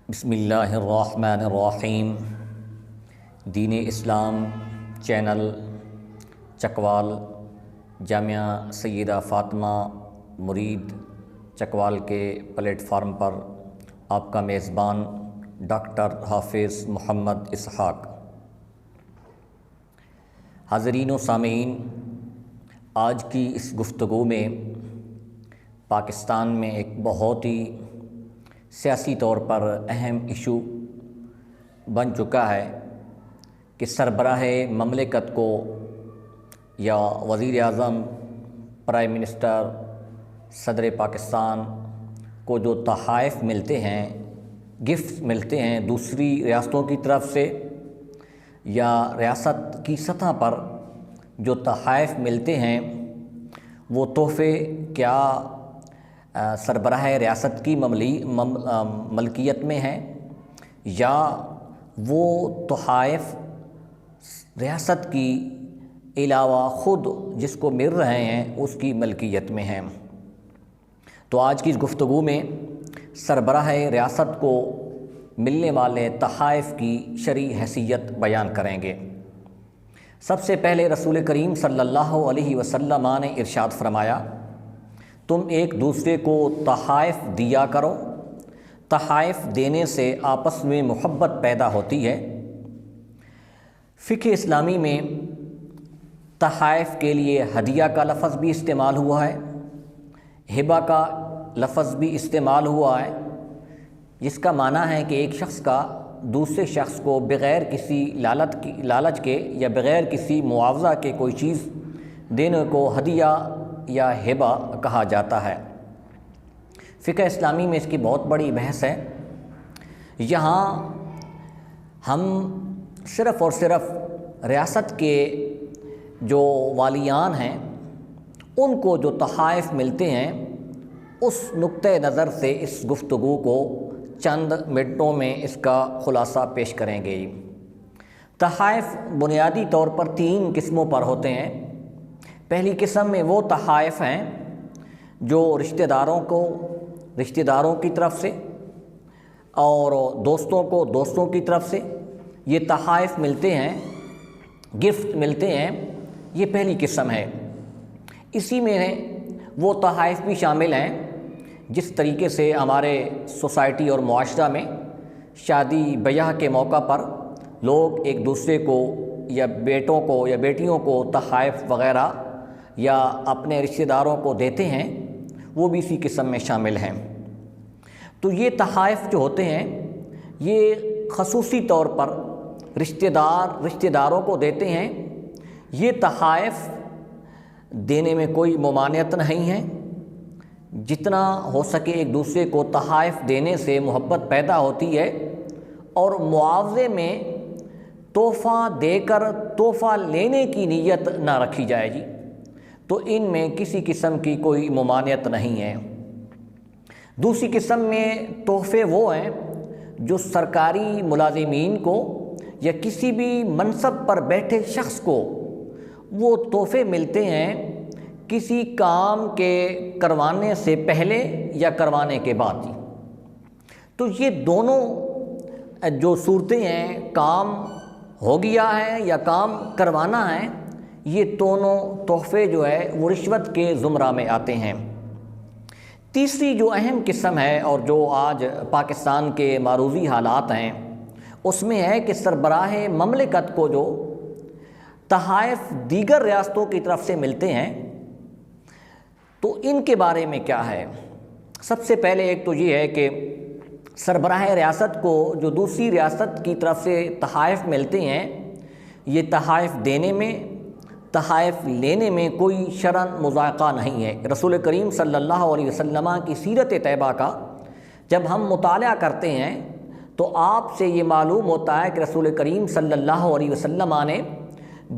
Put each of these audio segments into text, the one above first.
بسم اللہ الرحمن الرحیم۔ دین اسلام چینل چکوال جامعہ سیدہ فاطمہ مرید چکوال کے پلیٹ فارم پر آپ کا میزبان ڈاکٹر حافظ محمد اسحاق۔ حاضرین و سامعین، آج کی اس گفتگو میں پاکستان میں ایک بہت ہی سیاسی طور پر اہم ایشو بن چکا ہے کہ سربراہ مملکت کو یا وزیر اعظم، پرائم منسٹر، صدر پاکستان کو جو تحائف ملتے ہیں، گفٹ ملتے ہیں دوسری ریاستوں کی طرف سے یا ریاست کی سطح پر جو تحائف ملتے ہیں، وہ تحفے کیا سربراہ ریاست کی ملکیت میں ہیں یا وہ تحائف ریاست کی علاوہ خود جس کو مل رہے ہیں اس کی ملکیت میں ہیں؟ تو آج کی اس گفتگو میں سربراہ ریاست کو ملنے والے تحائف کی شرعی حیثیت بیان کریں گے۔ سب سے پہلے رسول کریم صلی اللہ علیہ وسلم نے ارشاد فرمایا، تم ایک دوسرے کو تحائف دیا کرو، تحائف دینے سے آپس میں محبت پیدا ہوتی ہے۔ فقہ اسلامی میں تحائف کے لیے ہدیہ کا لفظ بھی استعمال ہوا ہے، ہبہ کا لفظ بھی استعمال ہوا ہے، جس کا معنی ہے کہ ایک شخص کا دوسرے شخص کو بغیر کسی لالچ کے یا بغیر کسی معاوضہ کے کوئی چیز دینے کو ہدیہ یا ہبہ کہا جاتا ہے۔ فقہ اسلامی میں اس کی بہت بڑی بحث ہے۔ یہاں ہم صرف اور صرف ریاست کے جو والیان ہیں ان کو جو تحائف ملتے ہیں اس نقطۂ نظر سے اس گفتگو کو چند منٹوں میں اس کا خلاصہ پیش کریں گے۔ تحائف بنیادی طور پر 3 قسموں پر ہوتے ہیں۔ پہلی قسم میں وہ تحائف ہیں جو رشتہ داروں کی طرف سے اور دوستوں کو دوستوں کی طرف سے یہ تحائف ملتے ہیں، گفٹ ملتے ہیں، یہ پہلی قسم ہے۔ اسی میں وہ تحائف بھی شامل ہیں جس طریقے سے ہمارے سوسائٹی اور معاشرہ میں شادی بیاہ کے موقع پر لوگ ایک دوسرے کو یا بیٹوں کو یا بیٹیوں کو تحائف وغیرہ یا اپنے رشتہ داروں کو دیتے ہیں، وہ بھی اسی قسم میں شامل ہیں۔ تو یہ تحائف جو ہوتے ہیں یہ خصوصی طور پر رشتہ داروں کو دیتے ہیں۔ یہ تحائف دینے میں کوئی ممانعت نہیں ہے، جتنا ہو سکے ایک دوسرے کو تحائف دینے سے محبت پیدا ہوتی ہے، اور معاوضے میں تحفہ دے کر تحفہ لینے کی نیت نہ رکھی جائے جی، تو ان میں کسی قسم کی کوئی ممانعت نہیں ہے۔ دوسری قسم میں تحفے وہ ہیں جو سرکاری ملازمین کو یا کسی بھی منصب پر بیٹھے شخص کو وہ تحفے ملتے ہیں کسی کام کے کروانے سے پہلے یا کروانے کے بعد۔ تو یہ دونوں جو صورتیں ہیں، کام ہو گیا ہے یا کام کروانا ہے، یہ دونوں تحفے جو ہے وہ رشوت کے زمرہ میں آتے ہیں۔ تیسری جو اہم قسم ہے اور جو آج پاکستان کے معروضی حالات ہیں اس میں ہے کہ سربراہ مملکت کو جو تحائف دیگر ریاستوں کی طرف سے ملتے ہیں، تو ان کے بارے میں کیا ہے؟ سب سے پہلے ایک تو یہ ہے کہ سربراہ ریاست کو جو دوسری ریاست کی طرف سے تحائف ملتے ہیں، یہ تحائف دینے میں، تحائف لینے میں کوئی شرعاً مذائقہ نہیں ہے۔ رسول کریم صلی اللہ علیہ وسلم کی سیرت طیبہ کا جب ہم مطالعہ کرتے ہیں تو آپ سے یہ معلوم ہوتا ہے کہ رسول کریم صلی اللہ علیہ وسلم نے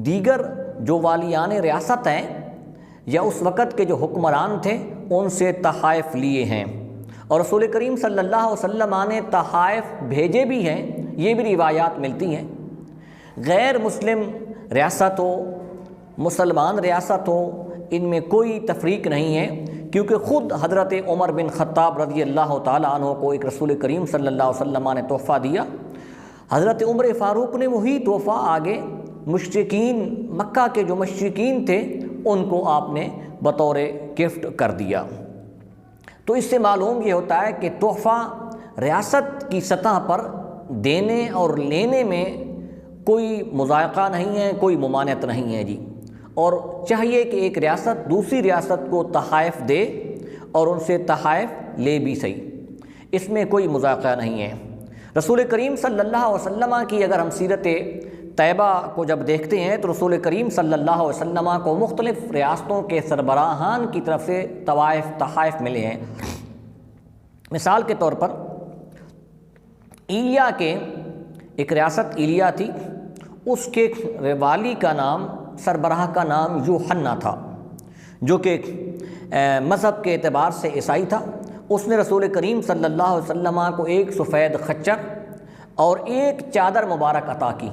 دیگر جو والیان ریاست ہیں یا اس وقت کے جو حکمران تھے ان سے تحائف لیے ہیں، اور رسول کریم صلی اللہ علیہ وسلم نے تحائف بھیجے بھی ہیں، یہ بھی روایات ملتی ہیں۔ غیر مسلم ریاست ہو، مسلمان ریاست ہو، ان میں کوئی تفریق نہیں ہے کیونکہ خود حضرت عمر بن خطاب رضی اللہ تعالیٰ عنہ کو ایک رسول کریم صلی اللہ علیہ وسلم نے تحفہ دیا، حضرت عمر فاروق نے وہی تحفہ آگے مشرکین مکہ کے جو مشرکین تھے ان کو آپ نے بطور گفٹ کر دیا۔ تو اس سے معلوم یہ ہوتا ہے کہ تحفہ ریاست کی سطح پر دینے اور لینے میں کوئی مضائقہ نہیں ہے، کوئی ممانعت نہیں ہے جی، اور چاہیے کہ ایک ریاست دوسری ریاست کو تحائف دے اور ان سے تحائف لے بھی صحیح، اس میں کوئی مذاکرہ نہیں ہے۔ رسول کریم صلی اللہ علیہ وسلم کی اگر ہم سیرت طیبہ کو جب دیکھتے ہیں تو رسول کریم صلی اللہ علیہ وسلم کو مختلف ریاستوں کے سربراہان کی طرف سے تحائف ملے ہیں۔ مثال کے طور پر ایلیا کے ایک ریاست ایلیا تھی، اس کے والی کا نام، سربراہ کا نام یوحنا تھا، جو کہ مذہب کے اعتبار سے عیسائی تھا۔ اس نے رسول کریم صلی اللہ علیہ وسلم کو ایک سفید خچر اور ایک چادر مبارک عطا کی،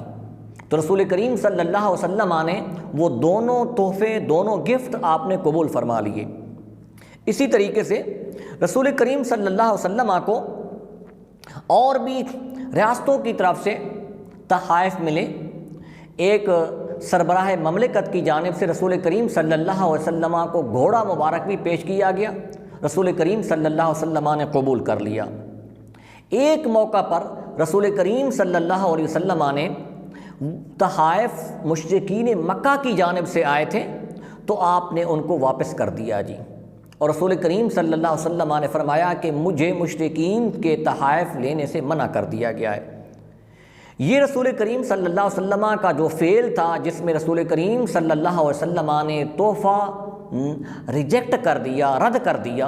تو رسول کریم صلی اللہ علیہ وسلم نے وہ دونوں تحفے، دونوں گفٹ آپ نے قبول فرما لیے۔ اسی طریقے سے رسول کریم صلی اللہ علیہ وسلم کو اور بھی ریاستوں کی طرف سے تحائف ملے۔ ایک سربراہ مملکت کی جانب سے رسول کریم صلی اللہ علیہ وسلم کو گھوڑا مبارک بھی پیش کیا گیا، رسول کریم صلی اللہ علیہ وسلم نے قبول کر لیا۔ ایک موقع پر رسول کریم صلی اللہ علیہ وسلم نے تحائف مشرکین مکہ کی جانب سے آئے تھے تو آپ نے ان کو واپس کر دیا جی، اور رسول کریم صلی اللہ علیہ وسلم نے فرمایا کہ مجھے مشرکین کے تحائف لینے سے منع کر دیا گیا ہے۔ یہ رسول کریم صلی اللہ علیہ وسلم کا جو فعل تھا جس میں رسول کریم صلی اللہ علیہ وسلم نے تحفہ ریجیکٹ کر دیا، رد کر دیا،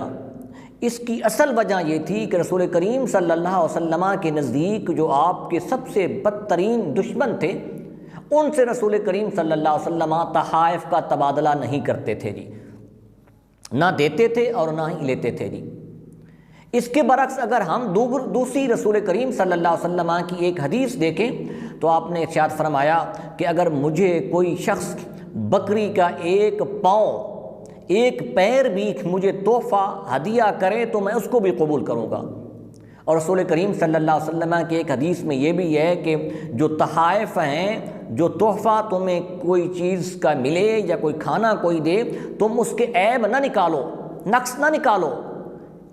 اس کی اصل وجہ یہ تھی کہ رسول کریم صلی اللہ علیہ وسلم کے نزدیک جو آپ کے سب سے بدترین دشمن تھے ان سے رسول کریم صلی اللہ علیہ وسلم تحائف کا تبادلہ نہیں کرتے تھے جی، نہ دیتے تھے اور نہ ہی لیتے تھے جی۔ اس کے برعکس اگر ہم دوسری رسول کریم صلی اللہ علیہ وسلم کی ایک حدیث دیکھیں تو آپ نے ارشاد فرمایا کہ اگر مجھے کوئی شخص بکری کا ایک پاؤں، ایک پیر بھی مجھے تحفہ ہدیہ کرے تو میں اس کو بھی قبول کروں گا۔ اور رسول کریم صلی اللہ علیہ وسلم کی ایک حدیث میں یہ بھی ہے کہ جو تحائف ہیں، جو تحفہ تمہیں کوئی چیز کا ملے یا کوئی کھانا کوئی دے، تم اس کے عیب نہ نکالو، نقص نہ نکالو۔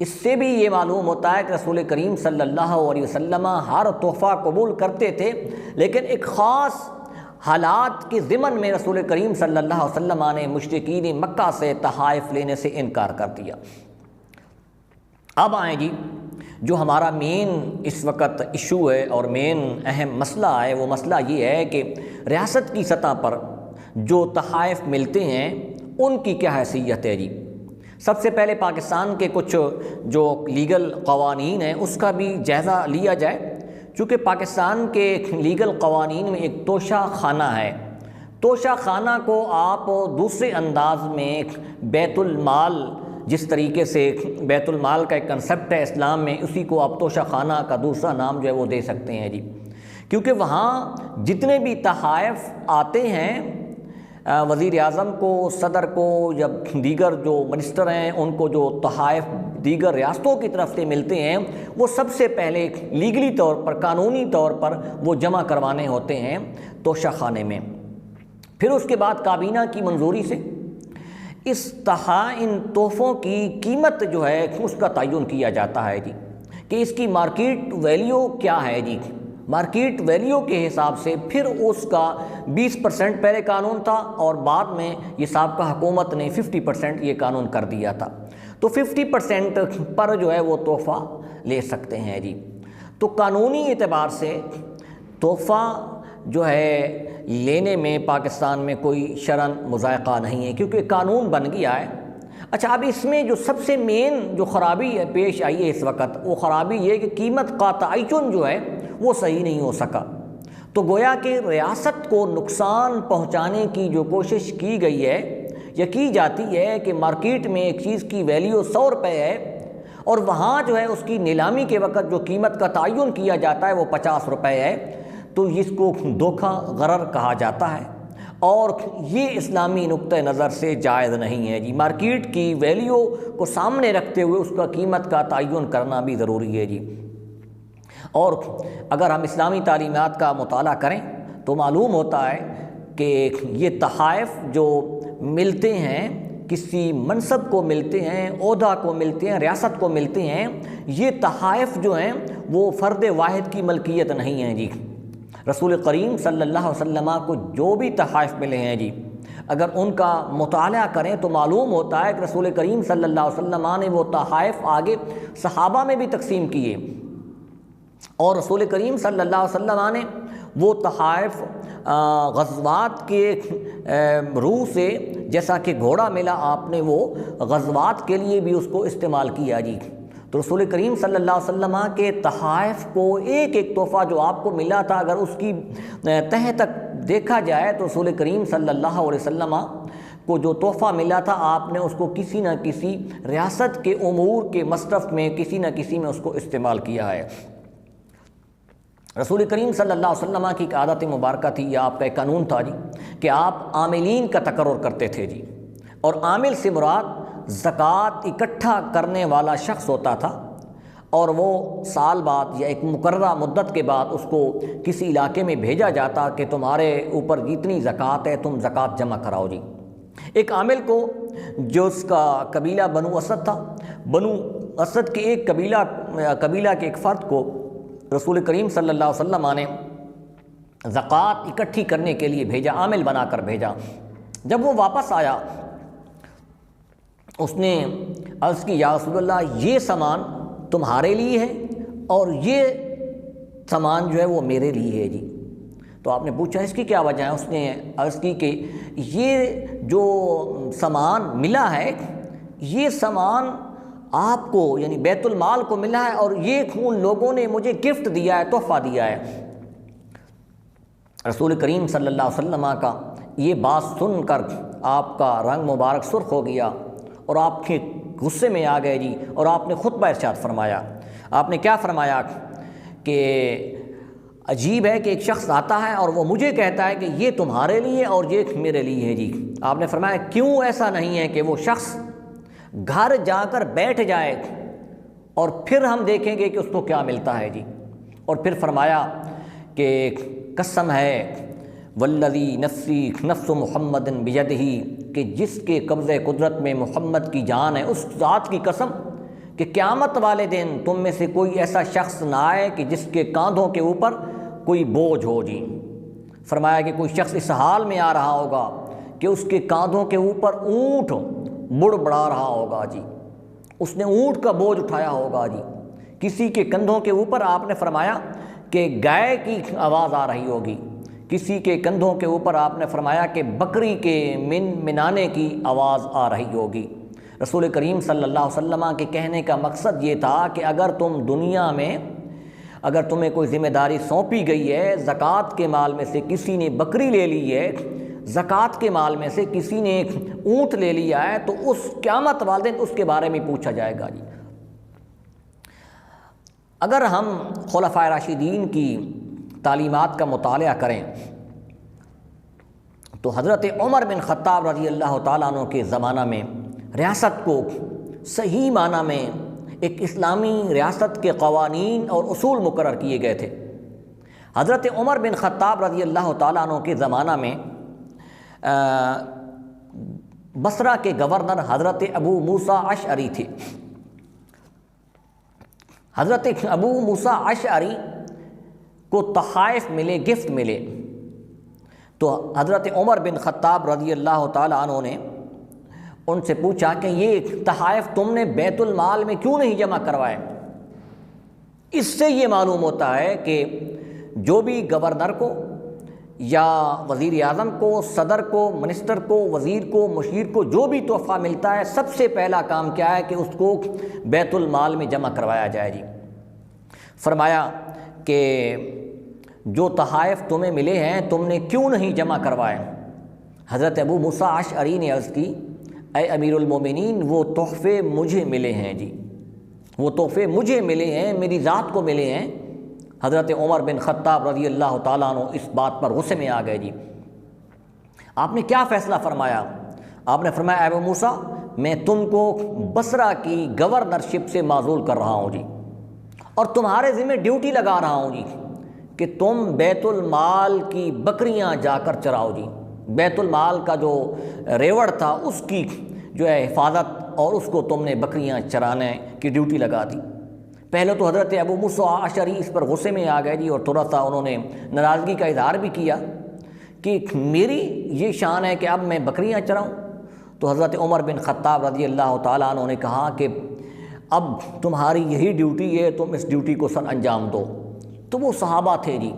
اس سے بھی یہ معلوم ہوتا ہے کہ رسول کریم صلی اللہ علیہ وسلم ہر تحفہ قبول کرتے تھے، لیکن ایک خاص حالات کے ضمن میں رسول کریم صلی اللہ علیہ وسلم نے مشرکین مکہ سے تحائف لینے سے انکار کر دیا۔ اب آئیں جی، جو ہمارا مین اس وقت ایشو ہے اور مین اہم مسئلہ ہے، وہ مسئلہ یہ ہے کہ ریاست کی سطح پر جو تحائف ملتے ہیں ان کی کیا حیثیت ہے جی۔ سب سے پہلے پاکستان کے کچھ جو لیگل قوانین ہیں اس کا بھی جائزہ لیا جائے، چونکہ پاکستان کے لیگل قوانین میں ایک توشہ خانہ ہے۔ توشہ خانہ کو آپ دوسرے انداز میں بیت المال، جس طریقے سے بیت المال کا ایک کنسپٹ ہے اسلام میں، اسی کو آپ توشہ خانہ کا دوسرا نام جو ہے وہ دے سکتے ہیں جی، کیونکہ وہاں جتنے بھی تحائف آتے ہیں وزیر اعظم کو، صدر کو، یا دیگر جو منسٹر ہیں ان کو جو تحائف دیگر ریاستوں کی طرف سے ملتے ہیں، وہ سب سے پہلے لیگلی طور پر، قانونی طور پر وہ جمع کروانے ہوتے ہیں توشہ خانے میں۔ پھر اس کے بعد کابینہ کی منظوری سے اس ان تحفوں کی قیمت جو ہے اس کا تعین کیا جاتا ہے جی، کہ اس کی مارکیٹ ویلیو کیا ہے جی۔ مارکیٹ ویلیو کے حساب سے پھر اس کا 20% پہلے قانون تھا اور بعد میں یہ سابقہ حکومت نے 50% یہ قانون کر دیا تھا، تو 50% پر جو ہے وہ تحفہ لے سکتے ہیں جی۔ تو قانونی اعتبار سے تحفہ جو ہے لینے میں پاکستان میں کوئی شرعاً مضائقہ نہیں ہے، کیونکہ قانون بن گیا ہے۔ اچھا، اب اس میں جو سب سے مین جو خرابی پیش آئی ہے اس وقت، وہ خرابی یہ کہ قیمت کا تعین جو ہے وہ صحیح نہیں ہو سکا، تو گویا کہ ریاست کو نقصان پہنچانے کی جو کوشش کی گئی ہے یا کی جاتی ہے کہ مارکیٹ میں ایک چیز کی ویلیو 100 روپے ہے اور وہاں جو ہے اس کی نیلامی کے وقت جو قیمت کا تعین کیا جاتا ہے وہ 50 روپے ہے، تو اس کو دھوکہ غرر کہا جاتا ہے۔ اور یہ اسلامی نقطہ نظر سے جائز نہیں ہے جی۔ مارکیٹ کی ویلیو کو سامنے رکھتے ہوئے اس کا قیمت کا تعین کرنا بھی ضروری ہے جی۔ اور اگر ہم اسلامی تعلیمات کا مطالعہ کریں تو معلوم ہوتا ہے کہ یہ تحائف جو ملتے ہیں، کسی منصب کو ملتے ہیں، عہدہ کو ملتے ہیں، ریاست کو ملتے ہیں، یہ تحائف جو ہیں وہ فرد واحد کی ملکیت نہیں ہیں جی۔ رسول کریم صلی اللہ علیہ وسلم کو جو بھی تحائف ملے ہیں جی، اگر ان کا مطالعہ کریں تو معلوم ہوتا ہے کہ رسول کریم صلی اللہ علیہ وسلم نے وہ تحائف آگے صحابہ میں بھی تقسیم کیے، اور رسول کریم صلی اللہ علیہ وسلم نے وہ تحائف غزوات کے روح سے، جیسا کہ گھوڑا ملا آپ نے وہ غزوات کے لیے بھی اس کو استعمال کیا جی۔ تو رسول کریم صلی اللہ علیہ وسلم کے تحائف کو ایک ایک تحفہ جو آپ کو ملا تھا، اگر اس کی تہ تک دیکھا جائے تو رسول کریم صلی اللہ علیہ وسلم کو جو تحفہ ملا تھا، آپ نے اس کو کسی نہ کسی ریاست کے امور کے مصرف میں، کسی نہ کسی میں اس کو استعمال کیا ہے۔ رسول کریم صلی اللہ علیہ وسلم کی ایک عادت مبارکہ تھی، یا آپ کا ایک قانون تھا جی، کہ آپ عاملین کا تقرر کرتے تھے جی، اور عامل سے مراد زکوٰۃ اکٹھا کرنے والا شخص ہوتا تھا، اور وہ سال بعد یا ایک مقررہ مدت کے بعد اس کو کسی علاقے میں بھیجا جاتا کہ تمہارے اوپر جتنی زکوٰۃ ہے تم زکوٰۃ جمع کراؤ جی۔ ایک عامل کو، جو اس کا قبیلہ بنو اسد تھا، بنو اسد کے ایک قبیلہ کے ایک فرد کو رسول کریم صلی اللہ علیہ وسلم نے زکوٰۃ اکٹھی کرنے کے لیے بھیجا، عامل بنا کر بھیجا۔ جب وہ واپس آیا، اس نے عرض کی، یا رسول اللہ، یہ سامان تمہارے لیے ہے اور یہ سامان جو ہے وہ میرے لیے ہے جی۔ تو آپ نے پوچھا اس کی کیا وجہ ہے؟ اس نے عرض کی کہ یہ جو سامان ملا ہے، یہ سامان آپ کو یعنی بیت المال کو ملا ہے، اور یہ ان لوگوں نے مجھے گفٹ دیا ہے، تحفہ دیا ہے۔ رسول کریم صلی اللہ علیہ وسلم کا یہ بات سن کر آپ کا رنگ مبارک سرخ ہو گیا، اور آپ کے غصے میں آ گئے جی، اور آپ نے خطبہ ارشاد فرمایا۔ آپ نے کیا فرمایا کہ عجیب ہے کہ ایک شخص آتا ہے اور وہ مجھے کہتا ہے کہ یہ تمہارے لیے اور یہ میرے لیے ہے جی۔ آپ نے فرمایا کیوں ایسا نہیں ہے کہ وہ شخص گھر جا کر بیٹھ جائے اور پھر ہم دیکھیں گے کہ اس کو کیا ملتا ہے جی۔ اور پھر فرمایا کہ قسم ہے والذی نفسی نفس محمد بیدہ، کہ جس کے قبضہ قدرت میں محمد کی جان ہے، اس ذات کی قسم کہ قیامت والے دن تم میں سے کوئی ایسا شخص نہ آئے کہ جس کے کاندھوں کے اوپر کوئی بوجھ ہو جی۔ فرمایا کہ کوئی شخص اس حال میں آ رہا ہوگا کہ اس کے کاندھوں کے اوپر اونٹ بڑھ بڑھا رہا ہوگا جی، اس نے اونٹ کا بوجھ اٹھایا ہوگا جی۔ کسی کے کندھوں کے اوپر آپ نے فرمایا کہ گائے کی آواز آ رہی ہوگی، کسی کے کندھوں کے اوپر آپ نے فرمایا کہ بکری کے منانے کی آواز آ رہی ہوگی۔ رسول کریم صلی اللہ علیہ وسلم کے کہنے کا مقصد یہ تھا کہ اگر تم دنیا میں، اگر تمہیں کوئی ذمہ داری سونپی گئی ہے، زکوٰۃ کے مال میں سے کسی نے بکری لے لی ہے، زکوٰۃ کے مال میں سے کسی نے ایک اونٹ لے لیا ہے، تو اس قیامت والے دن اس کے بارے میں پوچھا جائے گا جی۔ اگر ہم خلفائے راشدین کی تعلیمات کا مطالعہ کریں تو حضرت عمر بن خطاب رضی اللہ تعالیٰ عنہ کے زمانہ میں ریاست کو صحیح معنی میں ایک اسلامی ریاست کے قوانین اور اصول مقرر کیے گئے تھے۔ حضرت عمر بن خطاب رضی اللہ تعالیٰ عنہ کے زمانہ میں بصرہ کے گورنر حضرت ابو موسیٰ اشعری تھے۔ حضرت ابو موسیٰ اشعری کو تحائف ملے، گفٹ ملے، تو حضرت عمر بن خطاب رضی اللہ تعالیٰ عنہ نے ان سے پوچھا کہ یہ تحائف تم نے بیت المال میں کیوں نہیں جمع کروائے؟ اس سے یہ معلوم ہوتا ہے کہ جو بھی گورنر کو یا وزیر اعظم کو، صدر کو، منسٹر کو، وزیر کو، مشیر کو جو بھی تحفہ ملتا ہے، سب سے پہلا کام کیا ہے کہ اس کو بیت المال میں جمع کروایا جائے جی۔ فرمایا کہ جو تحائف تمہیں ملے ہیں تم نے کیوں نہیں جمع کروائے؟ حضرت ابو موسیٰ اشعری نے عرض کی، اے امیر المومنین، وہ تحفے مجھے ملے ہیں جی، وہ تحفے مجھے ملے ہیں، میری ذات کو ملے ہیں۔ حضرت عمر بن خطاب رضی اللہ تعالیٰ عنہ اس بات پر غصے میں آ گئے جی۔ آپ نے کیا فیصلہ فرمایا؟ آپ نے فرمایا اے ابو موسیٰ میں تم کو بصرہ کی گورنرشپ سے معزول کر رہا ہوں جی، اور تمہارے ذمہ ڈیوٹی لگا رہا ہوں جی کہ تم بیت المال کی بکریاں جا کر چراؤ جی۔ بیت المال کا جو ریوڑ تھا اس کی جو ہے حفاظت، اور اس کو تم نے بکریاں چرانے کی ڈیوٹی لگا دی۔ پہلے تو حضرت ابو موسیٰ اشعری اس پر غصے میں آ گئے جی، اور تھوڑا سا انہوں نے ناراضگی کا اظہار بھی کیا کہ میری یہ شان ہے کہ اب میں بکریاں چراؤں۔ تو حضرت عمر بن خطاب رضی اللہ تعالیٰ عنہ نے کہا کہ اب تمہاری یہی ڈیوٹی ہے، تم اس ڈیوٹی کو سر انجام دو۔ تو وہ صحابہ تھے جی،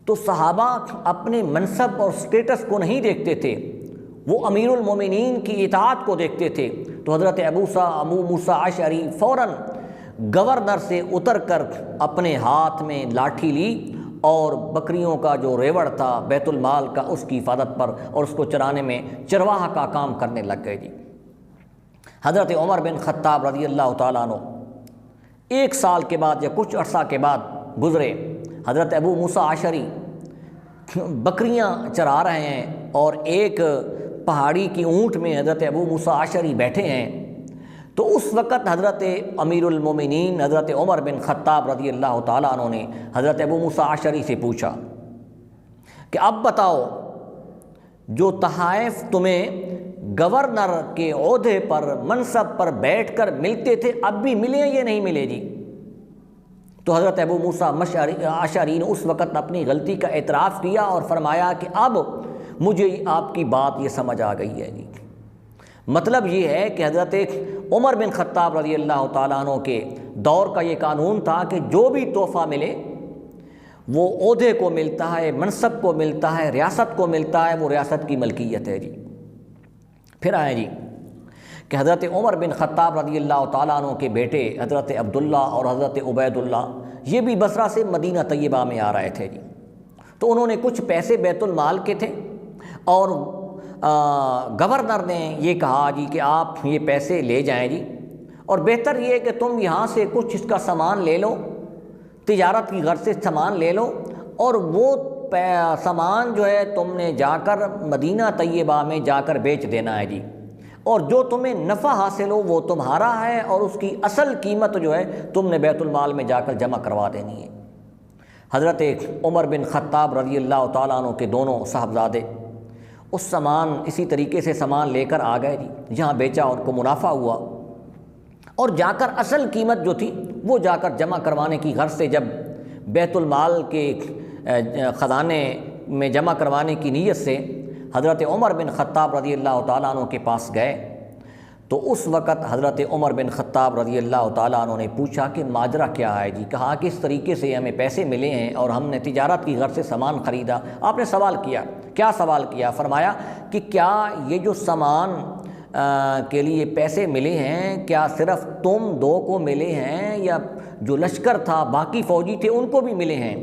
تو صحابہ اپنے منصب اور سٹیٹس کو نہیں دیکھتے تھے، وہ امیر المومنین کی اطاعت کو دیکھتے تھے۔ تو حضرت ابو موسیٰ اشعری فوراً گورنر سے اتر کر اپنے ہاتھ میں لاٹھی لی اور بکریوں کا جو ریوڑ تھا بیت المال کا اس کی حفاظت پر اور اس کو چرانے میں چرواہا کا کام کرنے لگ گئے جی۔ حضرت عمر بن خطاب رضی اللہ تعالیٰ عنہ 1 سال کے بعد یا کچھ عرصہ کے بعد گزرے، حضرت ابو موسیٰ اشعری بکریاں چرا رہے ہیں اور ایک پہاڑی کی اونٹ میں حضرت ابو موسیٰ اشعری بیٹھے ہیں۔ تو اس وقت حضرت امیر المومنین حضرت عمر بن خطاب رضی اللہ تعالیٰ عنہ نے حضرت ابو موسیٰ اشعری سے پوچھا کہ اب بتاؤ، جو تحائف تمہیں گورنر کے عہدے پر منصب پر بیٹھ کر ملتے تھے اب بھی ملے یا نہیں ملے جی؟ تو حضرت ابو موسیٰ اشعری نے اس وقت اپنی غلطی کا اعتراف کیا اور فرمایا کہ اب مجھے آپ کی بات یہ سمجھ آ گئی ہے جی۔ مطلب یہ ہے کہ حضرت عمر بن خطاب رضی اللہ تعالیٰ عنہ کے دور کا یہ قانون تھا کہ جو بھی تحفہ ملے وہ عہدے کو ملتا ہے، منصب کو ملتا ہے، ریاست کو ملتا ہے، وہ ریاست کی ملکیت ہے جی۔ پھر آئے جی کہ حضرت عمر بن خطاب رضی اللہ تعالیٰ عنہ کے بیٹے حضرت عبداللہ اور حضرت عبید اللہ یہ بھی بصرہ سے مدینہ طیبہ میں آ رہے تھے جی۔ تو انہوں نے کچھ پیسے بیت المال کے تھے اور گورنر نے یہ کہا جی کہ آپ یہ پیسے لے جائیں جی، اور بہتر یہ ہے کہ تم یہاں سے کچھ اس کا سامان لے لو، تجارت کی غرض سے سامان لے لو، اور وہ سامان جو ہے تم نے جا کر مدینہ طیبہ میں جا کر بیچ دینا ہے جی، اور جو تمہیں نفع حاصل ہو وہ تمہارا ہے، اور اس کی اصل قیمت جو ہے تم نے بیت المال میں جا کر جمع کروا دینی ہے۔ حضرت عمر بن خطاب رضی اللہ تعالیٰ عنہ کے دونوں صاحبزادے اس سامان اسی طریقے سے سامان لے کر آ گئے جی، جہاں بیچا ان کو منافع ہوا، اور جا کر اصل قیمت جو تھی وہ جا کر جمع کروانے کی غرض سے جب بیت المال کے خزانے میں جمع کروانے کی نیت سے حضرت عمر بن خطاب رضی اللہ تعالیٰ عنہ کے پاس گئے، تو اس وقت حضرت عمر بن خطاب رضی اللہ تعالیٰ عنہ نے پوچھا کہ ماجرا کیا ہے جی؟ کہا کہ اس طریقے سے ہمیں پیسے ملے ہیں اور ہم نے تجارت کی غرض سے سامان خریدا۔ آپ نے سوال کیا، کیا سوال کیا؟ فرمایا کہ کیا یہ جو سامان کے لیے پیسے ملے ہیں کیا صرف تم دو کو ملے ہیں یا جو لشکر تھا باقی فوجی تھے ان کو بھی ملے ہیں؟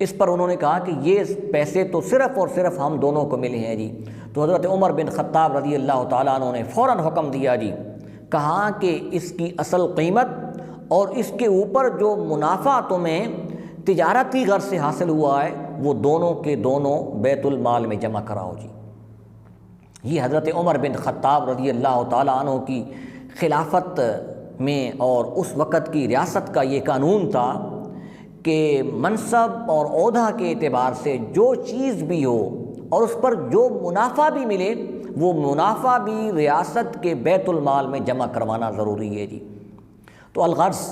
اس پر انہوں نے کہا کہ یہ پیسے تو صرف اور صرف ہم دونوں کو ملے ہیں جی۔ تو حضرت عمر بن خطاب رضی اللہ تعالیٰ عنہ نے فوراً حکم دیا جی، کہا کہ اس کی اصل قیمت اور اس کے اوپر جو منافع تمہیں تجارت کی غرض سے حاصل ہوا ہے وہ دونوں کے دونوں بیت المال میں جمع کراؤ جی۔ یہ حضرت عمر بن خطاب رضی اللہ تعالیٰ عنہ کی خلافت میں اور اس وقت کی ریاست کا یہ قانون تھا کہ منصب اور عہدہ کے اعتبار سے جو چیز بھی ہو اور اس پر جو منافع بھی ملے وہ منافع بھی ریاست کے بیت المال میں جمع کروانا ضروری ہے جی۔ تو الغرض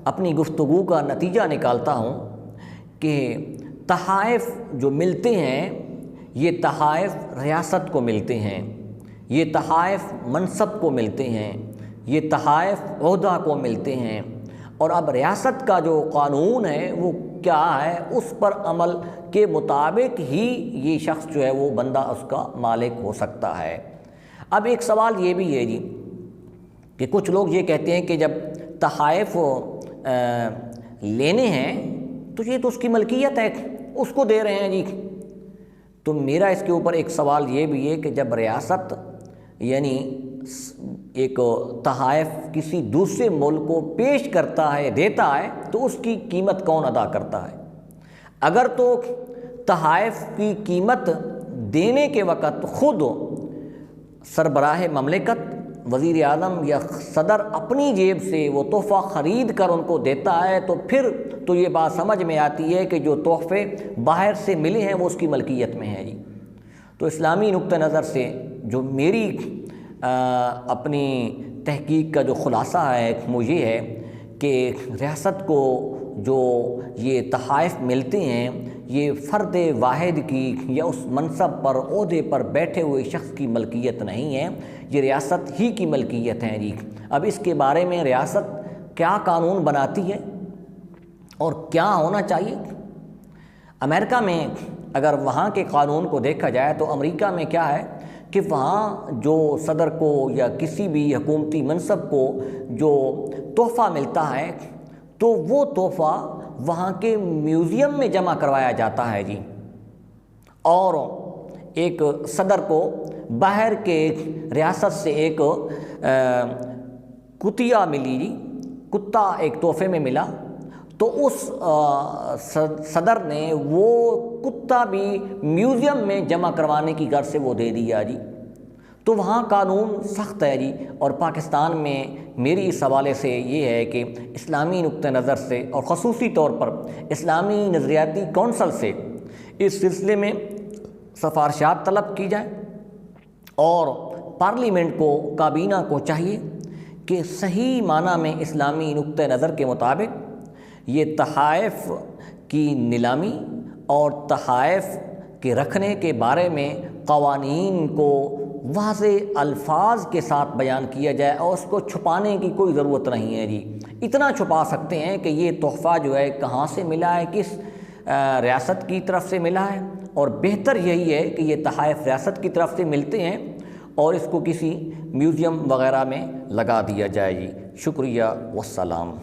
اپنی گفتگو کا نتیجہ نکالتا ہوں کہ تحائف جو ملتے ہیں یہ تحائف ریاست کو ملتے ہیں، یہ تحائف منصب کو ملتے ہیں، یہ تحائف عہدہ کو ملتے ہیں، اور اب ریاست کا جو قانون ہے وہ کیا ہے اس پر عمل کے مطابق ہی یہ شخص جو ہے وہ بندہ اس کا مالک ہو سکتا ہے۔ اب ایک سوال یہ بھی ہے جی کہ کچھ لوگ یہ کہتے ہیں کہ جب تحائف لینے ہیں تو یہ تو اس کی ملکیت ہے، اس کو دے رہے ہیں جی۔ تو میرا اس کے اوپر ایک سوال یہ بھی ہے کہ جب ریاست یعنی ایک تحائف کسی دوسرے ملک کو پیش کرتا ہے دیتا ہے تو اس کی قیمت کون ادا کرتا ہے؟ اگر تو تحائف کی قیمت دینے کے وقت خود سربراہ مملکت، وزیر اعظم یا صدر اپنی جیب سے وہ تحفہ خرید کر ان کو دیتا ہے تو پھر تو یہ بات سمجھ میں آتی ہے کہ جو تحفے باہر سے ملے ہیں وہ اس کی ملکیت میں ہیں جی۔ تو اسلامی نقطہ نظر سے جو میری اپنی تحقیق کا جو خلاصہ ہے وہ یہ ہے کہ ریاست کو جو یہ تحائف ملتے ہیں یہ فرد واحد کی یا اس منصب پر عہدے پر بیٹھے ہوئے شخص کی ملکیت نہیں ہے، یہ ریاست ہی کی ملکیت ہے جی۔ اب اس کے بارے میں ریاست کیا قانون بناتی ہے اور کیا ہونا چاہیے؟ امریکہ میں اگر وہاں کے قانون کو دیکھا جائے تو امریکہ میں کیا ہے کہ وہاں جو صدر کو یا کسی بھی حکومتی منصب کو جو تحفہ ملتا ہے تو وہ تحفہ وہاں کے میوزیم میں جمع کروایا جاتا ہے جی، اور ایک صدر کو باہر کے ریاست سے ایک کتیا ملی جی، کتا ایک تحفے میں ملا، تو اس صدر نے وہ کتا بھی میوزیم میں جمع کروانے کی غرض سے وہ دے دیا جی۔ تو وہاں قانون سخت ہے جی، اور پاکستان میں میری اس حوالے سے یہ ہے کہ اسلامی نقطہ نظر سے اور خصوصی طور پر اسلامی نظریاتی کونسل سے اس سلسلے میں سفارشات طلب کی جائیں، اور پارلیمنٹ کو، کابینہ کو چاہیے کہ صحیح معنی میں اسلامی نقطہ نظر کے مطابق یہ تحائف کی نیلامی اور تحائف کے رکھنے کے بارے میں قوانین کو واضح الفاظ کے ساتھ بیان کیا جائے، اور اس کو چھپانے کی کوئی ضرورت نہیں ہے جی۔ اتنا چھپا سکتے ہیں کہ یہ تحفہ جو ہے کہاں سے ملا ہے، کس ریاست کی طرف سے ملا ہے، اور بہتر یہی ہے کہ یہ تحائف ریاست کی طرف سے ملتے ہیں اور اس کو کسی میوزیم وغیرہ میں لگا دیا جائے جی۔ شکریہ والسلام۔